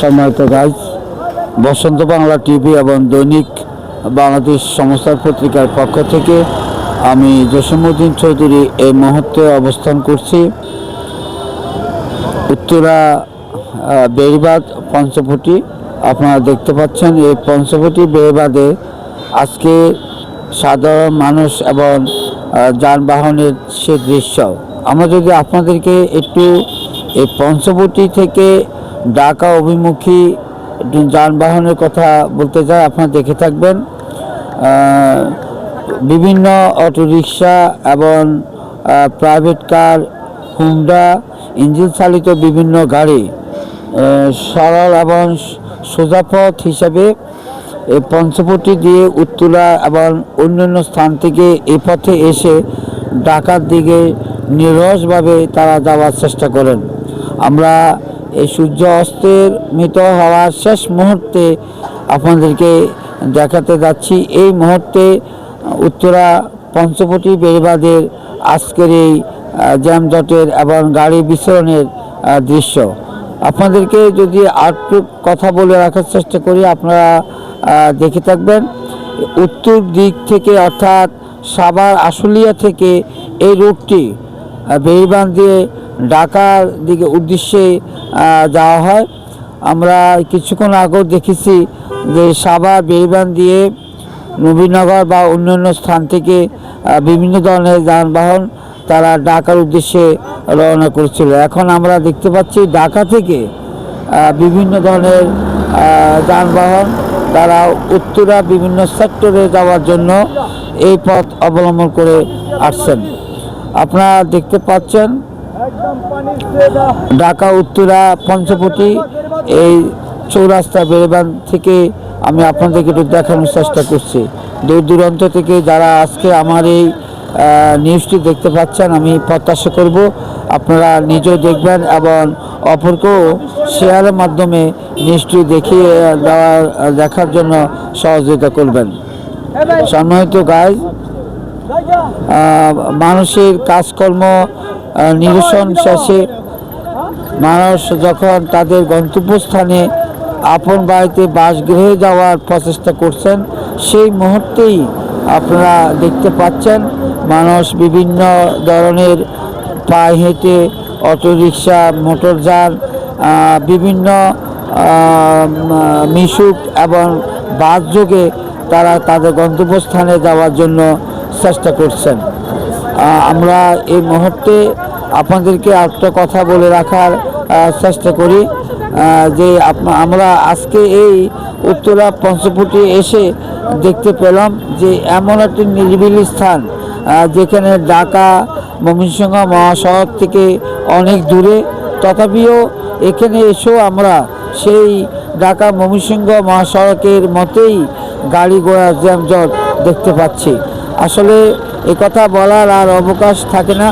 সম্মানিত গাইজ, বসন্ত বাংলা টিভি এবং দৈনিক বাংলাদেশ সমাচার পত্রিকার পক্ষ থেকে আমি জসীমউদ্দিন চৌধুরী এই মুহূর্তে অবস্থান করছি উত্তরা বেড়িবাঁধ পঞ্চবটি। আপনারা দেখতে পাচ্ছেন এই পঞ্চবটি বেড়িবাঁধে আজকে সাধারণ মানুষ এবং যানবাহনের সে দৃশ্য। আমরা যদি আপনাদেরকে একটু এই পঞ্চবটি থেকে ঢাকা অভিমুখী যানবাহনের কথা বলতে চাই, আপনারা দেখে থাকবেন বিভিন্ন অটোরিকশা এবং প্রাইভেট কার, হুন্ডা ইঞ্জিন চালিত বিভিন্ন গাড়ি সরল এবং সোজাপথ হিসাবে এই পঞ্চবটি দিয়ে উত্তরা এবং অন্যান্য স্থান থেকে এই পথে এসে ঢাকার দিকে নিরসভাবে তারা যাওয়ার চেষ্টা করেন। আমরা এই সূর্য অস্তের মৃত হওয়ার শেষ মুহূর্তে আপনাদেরকে দেখাতে যাচ্ছি এই মুহূর্তে উত্তরা পঞ্চবটি বেড়িবাঁধের আজকের এই জ্যামজটের এবং গাড়ি বিচরণের দৃশ্য। আপনাদেরকে যদি আরেকটু কথা বলে রাখার চেষ্টা করি, আপনারা দেখে থাকবেন উত্তর দিক থেকে অর্থাৎ সাভার আশুলিয়া থেকে এই রুটটি বেড়িবাঁধ দিয়ে ঢাকার দিকে উদ্দেশ্যে যাওয়া হয়। আমরা কিছুক্ষণ আগেও দেখেছি যে সাভার বেড়িবাঁধ দিয়ে নবীনগর বা অন্যান্য স্থান থেকে বিভিন্ন ধরনের যানবাহন তারা ঢাকার উদ্দেশ্যে রওনা করেছিল। এখন আমরা দেখতে পাচ্ছি ঢাকা থেকে বিভিন্ন ধরনের যানবাহন তারা উত্তরা বিভিন্ন সেক্টরে যাওয়ার জন্য এই পথ অবলম্বন করে আসছেন। আপনারা দেখতে পাচ্ছেন ঢাকা উত্তরা পঞ্চবটি এই চৌরাস্তা বেড়িবাঁধ থেকে আমি আপনাদেরকে একটু দেখানোর চেষ্টা করছি। দূর দূরান্ত থেকে যারা আজকে আমার এই নিউজটি দেখতে পাচ্ছেন, আমি প্রত্যাশা করব আপনারা নিজেও দেখবেন এবং অপরকেও শেয়ারের মাধ্যমে নিউজটি দেখার জন্য সহযোগিতা করবেন। সম্মানিত গাইজ, মানুষের কাজকর্ম নিরসন শেষে মানুষ যখন তাদের গন্তব্যস্থানে আপন বাড়িতে বাসগৃহে যাওয়ার প্রচেষ্টা করছেন, সেই মুহূর্তেই আপনারা দেখতে পাচ্ছেন মানুষ বিভিন্ন ধরনের পায়ে হেঁটে, অটোরিকশা, মোটরযান, বিভিন্ন মিশুক এবং বাস যোগে তারা তাদের গন্তব্যস্থানে যাওয়ার জন্য চেষ্টা করছেন। আমরা এই মুহূর্তে আপনাদেরকে একটা কথা বলে রাখার চেষ্টা করি যে আমরা আজকে এই উত্তরা পঞ্চবটি এসে দেখতে পেলাম যে এমন একটি নিরিবিলি স্থান যেখানে ঢাকা ময়মনসিংহ মহাসড়ক থেকে অনেক দূরে, তথাপিও এখানে এসেও আমরা সেই ঢাকা ময়মনসিংহ মহাসড়কের মতোই গাড়ি ঘোড়া জ্যামজট দেখতে পাচ্ছি। আসলে এ কথা বলার আর অবকাশ থাকে না।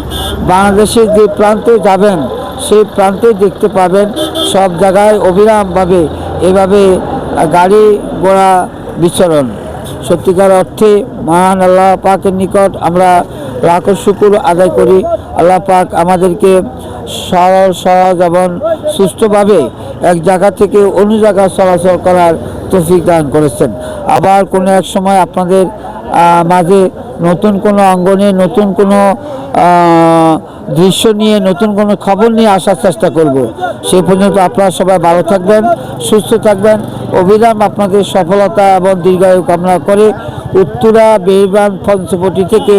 বাংলাদেশের যে প্রান্তে যাবেন সেই প্রান্তে দেখতে পাবেন সব জায়গায় অবিরামভাবে এভাবে গাড়ি ঘোড়া বিচরণ। সত্যিকার অর্থে মহান আল্লাহ পাকের নিকট আমরা লাখো শুকর আদায় করি। আল্লাহ পাক আমাদেরকে সরল সহজ এবং সুষ্ঠুভাবে এক জায়গা থেকে অন্য জায়গায় চলাচল করার তৌফিক দান করেছেন। আবার কোনো এক সময় আপনাদের মাঝে নতুন কোনো অঙ্গনে, নতুন কোনো দৃশ্য নিয়ে, নতুন কোনো খবর নিয়ে আসার চেষ্টা করব। সেই পর্যন্ত আপনারা সবাই ভালো থাকবেন, সুস্থ থাকবেন। অবিরাম আপনাদের সফলতা এবং দীর্ঘায়ু কামনা করে উত্তরা বেড়িবাঁধ পঞ্চবটি থেকে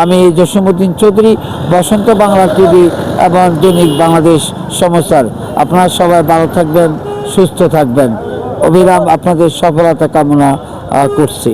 আমি জসীমউদ্দিন চৌধুরী, বসন্ত বাংলা টিভি এবং দৈনিক বাংলাদেশ সমাচার। আপনারা সবাই ভালো থাকবেন, সুস্থ থাকবেন। অবিরাম আপনাদের সফলতা কামনা করছি।